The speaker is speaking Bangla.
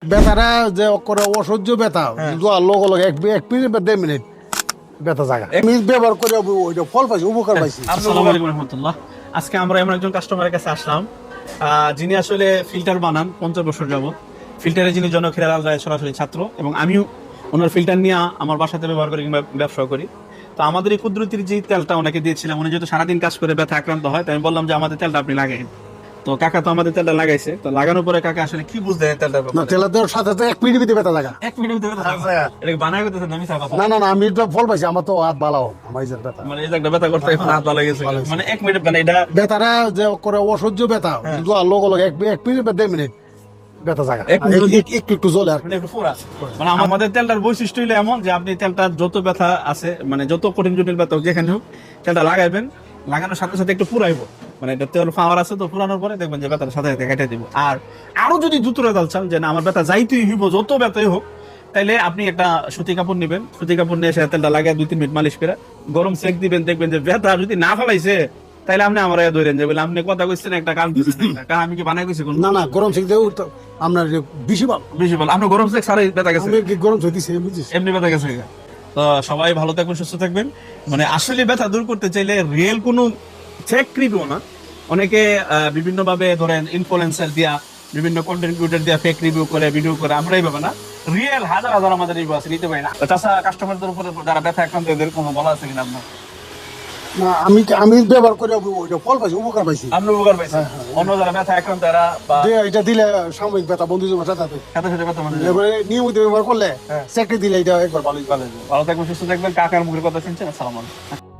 বেতারা যে করে অসহ্য ব্যথা লগ লগ এক মিনিট বা 1.5 মিনিট ব্যথা জায়গা আমি ব্যবহার করে ওইটা ফল পাইছি, উপকার পাইছি। আসসালামু আলাইকুম রহমতুল্লাহ। আজকে আমরা এমন একজন কাস্টমারের কাছে আসলাম যিনি আসলে ফিল্টার বানান 50 বছর যাবত। ফিল্টারে যিনি জনক হিরালাল রায় সরাসরি ছাত্র, এবং আমিও ওনার ফিল্টার নিয়ে আমার বাসাতে ব্যবহার করি কিংবা ব্যবসা করি। তো আমাদের এই কুদরতির যে তেলটা ওনাকে দিয়েছিলাম, উনি যেহেতু সারাদিন কাজ করে ব্যথা আক্রান্ত হয়, তাই আমি বললাম যে আমাদের তেলটা আপনি লাগাইন। তো কাকা তো আমাদের তেলটা লাগাইছে। তো লাগানোর পরে কাকা আসলে কি বুঝলেন তেলটা না তেলা দেওয়ার সাথে সাথে 1 মিনিট ভিতরে ব্যথা জায়গা। 1 মিনিট ধরে এটা বানায় করতেছেন আমি স্যার কথা। না আমি তো ফল পাইছি, আমার তো হাত বালাও আমার এই যে ব্যথা মানে এই যে একটা ব্যথা করতে এখন হাত ভালো গেছে, মানে 1 মিনিট মানে এটা বেতারা যে করে অসহ্য ব্যথা লগ লগ এক মিনিট বা 1.5 মিনিট ব্যথা জায়গা। একটু জ্বলে আর মানে একটু ফোড়া। মানে আমাদের তেলটার বৈশিষ্ট্য হলো এমন যে আপনি তেলটা যত ব্যথা আছে, মানে যত কঠিন জটিল ব্যথা হোক যেখানে হোক, তেলটা লাগাইবেন, লাগানোর সাথে সাথে একটু পুরাইবো। মানে এটা তেল পাওয়ার আছে, তো পুরানোর পরে দেখবেন যে ব্যথার সাথে সাথে কেটে দিব। আর আরো যদি দ্রুতরা দল চান যে না আমার ব্যথা যাইতেই হইব, যত ব্যথাই হোক, তাইলে আপনি একটা সুতি কাপড় নেবেন, সুতি কাপড় নিয়ে এসে তেলটা লাগায় 2-3 মিনিট মালিশ করে গরম সেক দিবেন। দেখবেন যে ব্যথা যদি না ফেলাইছে, তাইলে আপনি আমার ধরেন যে বলে আপনি কথা কইছেন একটা কারণ আমি কি বানাই কইছি কোন না গরম শিখ দেও আপনার বেশি ভালো বেশি বল আপনি গরম সেক সারাই ব্যথা গেছে, আমি কি গরম হইতেছে বুঝছিস। এমনি ব্যথা গেছে। তো সবাই ভালো থাকবেন, সুস্থ থাকবেন। মানে আসলে ব্যথা দূর করতে চাইলে রিয়েল কোনো ফেক রিভিউ না, অনেকে বিভিন্ন ভাবে ধরেন ইনফ্লুয়েন্সার দিয়া, বিভিন্ন কন্টেন্ট ক্রিয়েটর দিয়া ফেক রিভিউ করে ভিডিও করে, আমরা এইভাবে না, রিয়েল হাজার হাজার আমাদের রিভিউ আছে, নিতে পারি না। তাছাড়া কাস্টমারদের উপরে যারা ব্যথা আক্রান্ত এদের কোনো বলা আছে কিনা আপনার? না আমি ব্যবহার করে ওইটা ফল পাইছি, উপকার পাইছি। আপনি উপকার পাইছেন, অন্য যারা ব্যথা আক্রান্ত এরা বা এটা দিলে সাময়িক ব্যথা বন্ধু যাবে সাথে সাথে সাথে ব্যথা মানে এবারে নিয়মিত ব্যবহার করলে সেক্টে দিলে এটা একবার ভালোই ভালো। ভালো থাকবেন, সুস্থ থাকবেন। কাকার মুখের কথা শুনছেন। আসসালামু আলাইকুম।